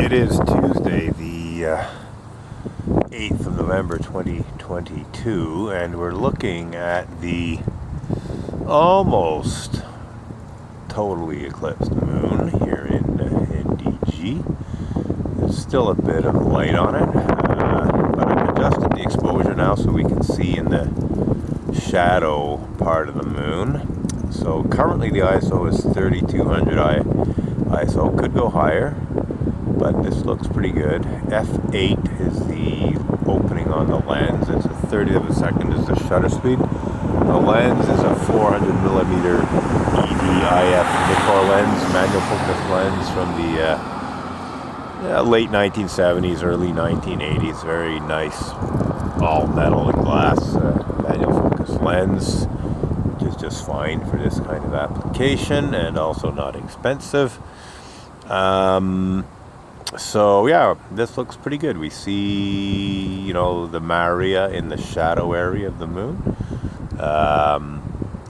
It is Tuesday, the 8th of November 2022, and we're looking at the almost totally eclipsed moon here in NDG. There's still a bit of light on it, but I've adjusted the exposure now so we can see in the shadow part of the moon. So currently the ISO is 3200 ISO, could go higher, but this looks pretty good. F8 is the opening on the lens. It's a 30th of a second is the shutter speed. The lens is a 400mm EDIF Nikkor lens, manual focus lens from the late 1970s, early 1980s. Very nice all metal and glass manual focus lens, which is just fine for this kind of application and also not expensive. So yeah, this looks pretty good. We see, the Maria in the shadow area of the moon.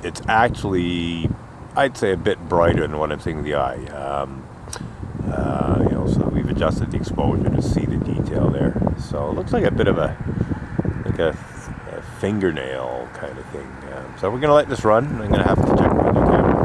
It's actually, I'd say, a bit brighter than what I'm seeing with the eye. So we've adjusted the exposure to see the detail there. So it looks like a bit of a fingernail kind of thing. So we're gonna let this run. I'm gonna have to check my other camera.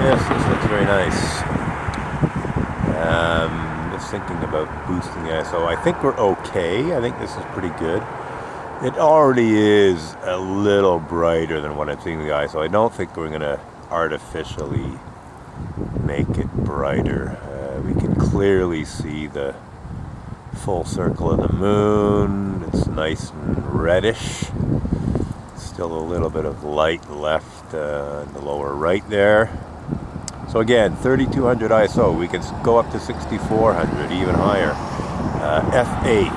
Yes, this looks very nice. Just thinking about boosting the ISO. I think we're okay. I think this is pretty good. It already is a little brighter than what I'm seeing with the ISO. I don't think we're going to artificially make it brighter. We can clearly see the full circle of the moon. It's nice and reddish. Still a little bit of light left in the lower right there. So again, 3200 ISO, we can go up to 6400, even higher. F8,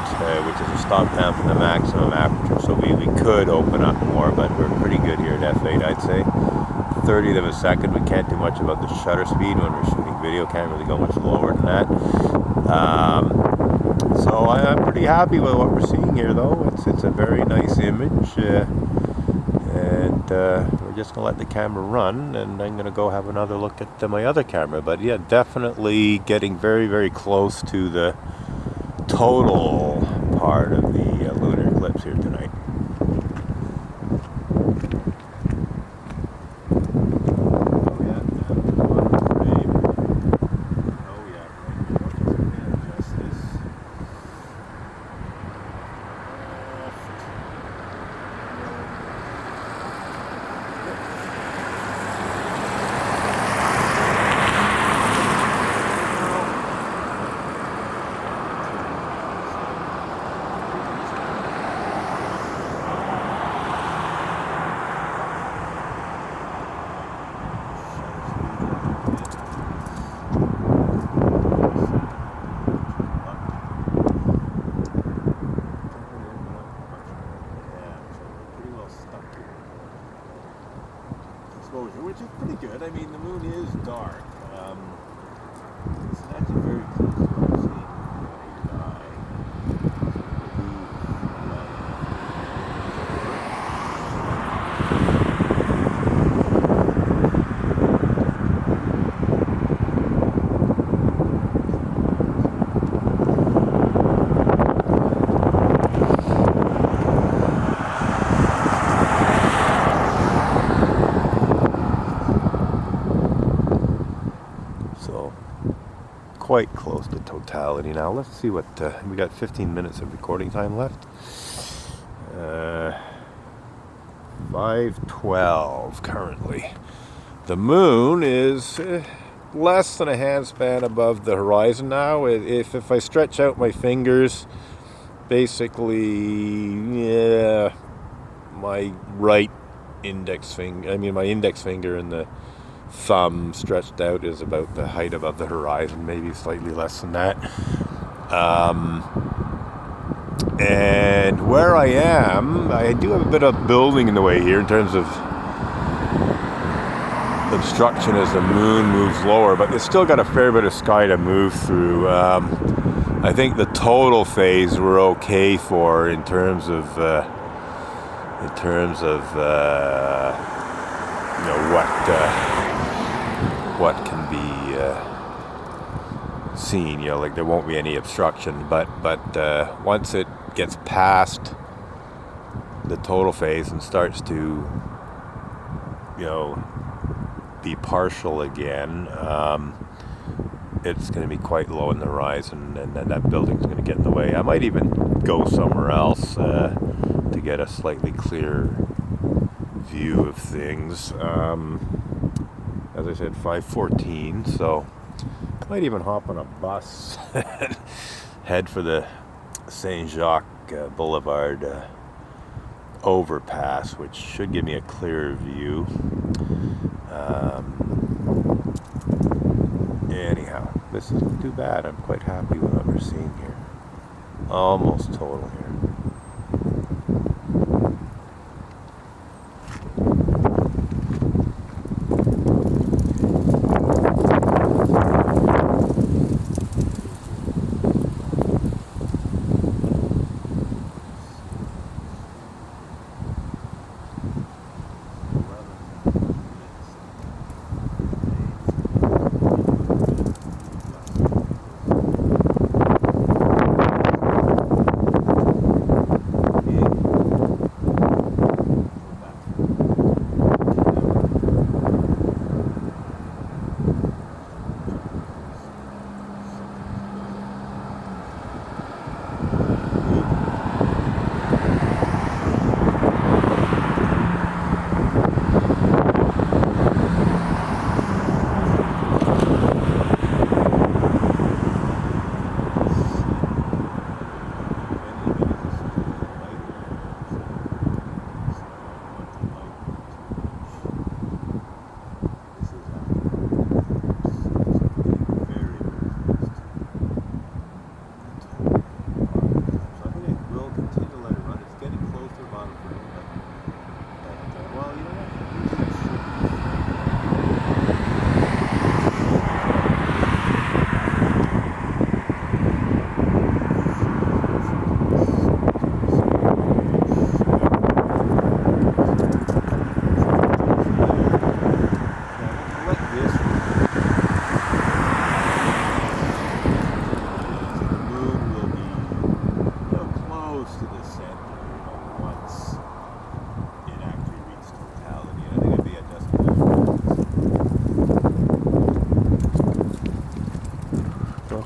which is a stop down from the maximum aperture, so we could open up more, but we're pretty good here at F8, I'd say. 30th of a second, we can't do much about the shutter speed when we're shooting video, can't really go much lower than that. So I'm pretty happy with what we're seeing here, though. It's a very nice image. And we're just going to let the camera run, and I'm going to go have another look at my other camera. But yeah, definitely getting very, very close to the total part of the lunar eclipse here tonight. Which is pretty good. I mean, the moon is dark. It's actually very close to what I'm seeing with the eye. quite close to totality now. Let's see what, we got 15 minutes of recording time left. 5:12 currently. The moon is less than a handspan above the horizon now. If I stretch out my fingers, basically, yeah, my right index finger, my index finger and the thumb stretched out is about the height above the horizon, maybe slightly less than that. And where I am, I do have a bit of building in the way here in terms of obstruction as the moon moves lower, but it's still got a fair bit of sky to move through. I think the total phase we're okay for in terms of what can be seen. Like there won't be any obstruction, but once it gets past the total phase and starts to be partial again, it's going to be quite low in the horizon, and then that building's going to get in the way. I might even go somewhere else to get a slightly clearer view of things. As I said, 5:14, so I might even hop on a bus and head for the Saint Jacques Boulevard overpass, which should give me a clearer view. Anyhow, this isn't too bad. I'm quite happy with what we're seeing here. Almost total here.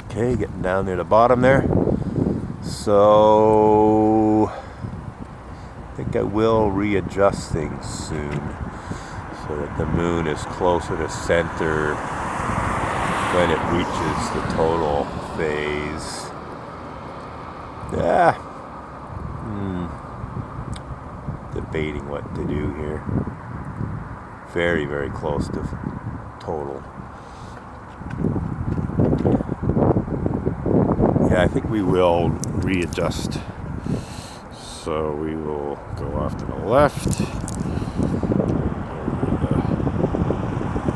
Okay, getting down near the bottom there. So I think I will readjust things soon so that the moon is closer to center when it reaches the total phase. Yeah. Debating what to do here. Very, very close to total. Yeah, I think we will readjust. So we will go off to the left.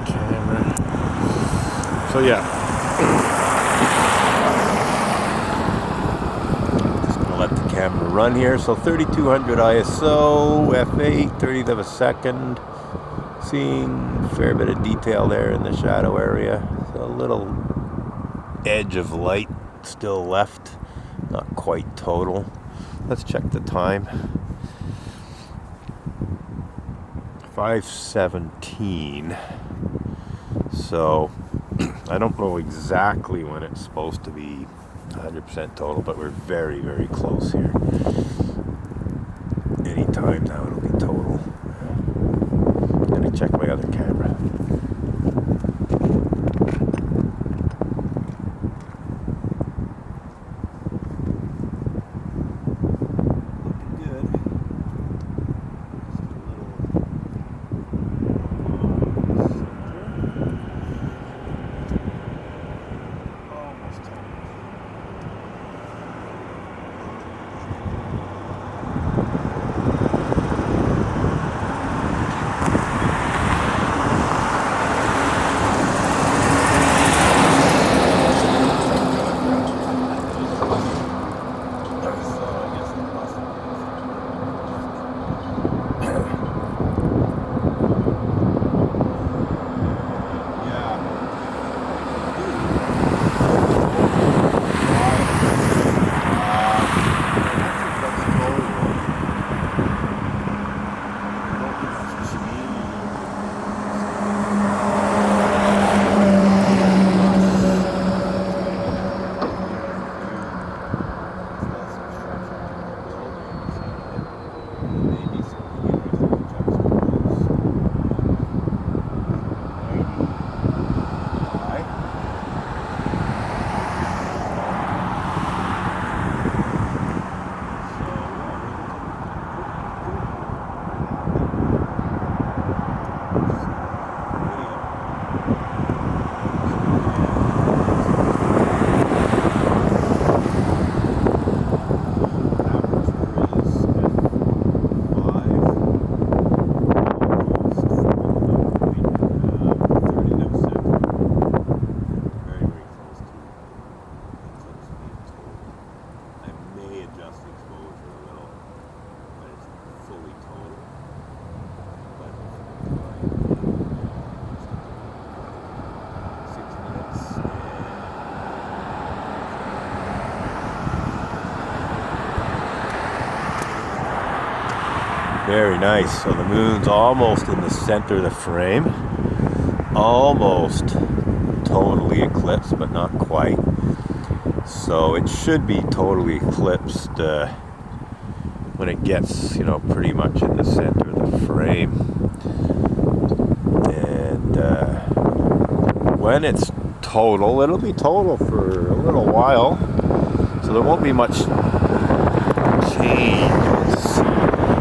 Camera. So yeah. Just gonna let the camera run here. So 3200 ISO, f8, 30th of a second. Seeing a fair bit of detail there in the shadow area. So a little edge of light still left, not quite total. Let's check the time. 5:17. So I don't know exactly when it's supposed to be 100% total, but we're very, very close here. Any time now it'll be total. I'm gonna check my other camera. Very nice. So the moon's almost in the center of the frame. Almost totally eclipsed, but not quite. So it should be totally eclipsed when it gets, you know, pretty much in the center of the frame. And when it's total, it'll be total for a little while. So there won't be much change.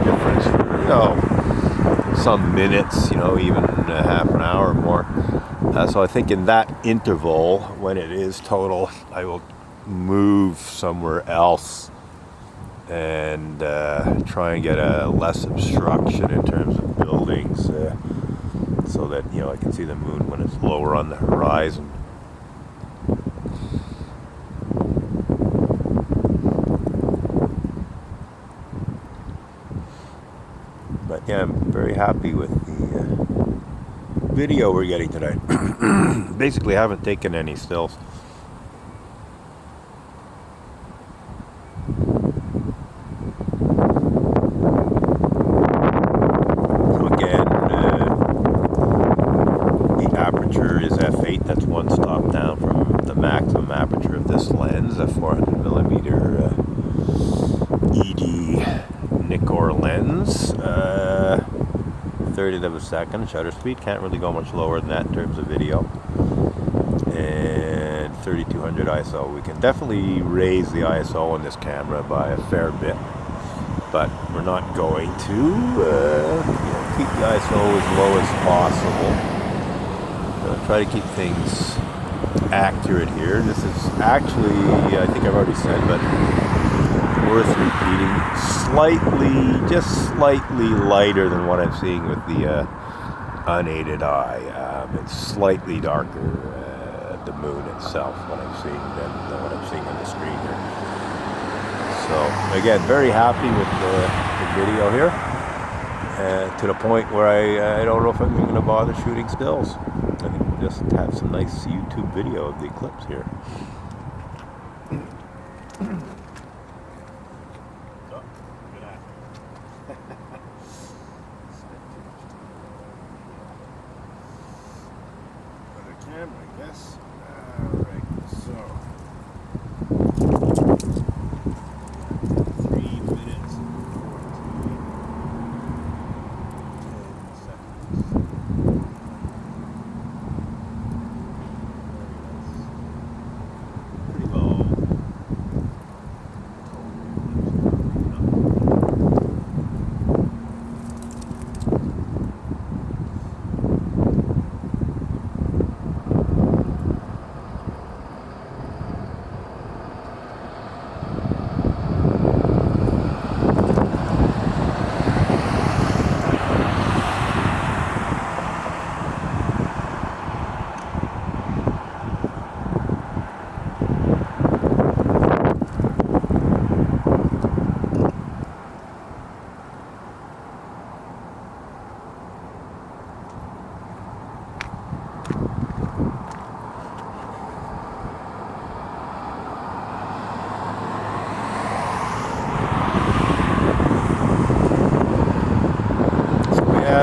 Difference for, you know, some minutes, you know, even half an hour or more. So I think in that interval, when it is total, I will move somewhere else and try and get a less obstruction in terms of buildings, so that, you know, I can see the moon when it's lower on the horizon. But yeah, I'm very happy with the video we're getting today. Basically, I haven't taken any stills. So again, the aperture is f8. That's one stop down from the maximum aperture of this lens, a 400mm ED Nikkor lens. 30th of a second shutter speed. Can't really go much lower than that in terms of video. And 3200 ISO. We can definitely raise the ISO on this camera by a fair bit, but we're not going to. You know, keep the ISO as low as possible. Try to keep things accurate here. This is actually, I think I've already said, but worth repeating, just slightly lighter than what I'm seeing with the unaided eye. It's slightly darker, the moon itself, what I'm seeing, than what I'm seeing on the screen here. So again, very happy with the video here, to the point where I don't know if I'm even going to bother shooting stills. I think we'll just have some nice YouTube video of the eclipse here. Camera, I guess.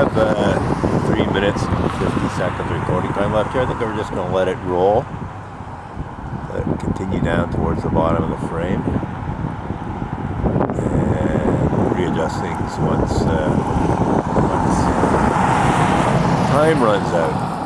have 3 minutes and 50 seconds recording time left here. I think we're just going to let it roll. Continue down towards the bottom of the frame. And readjust things once time runs out.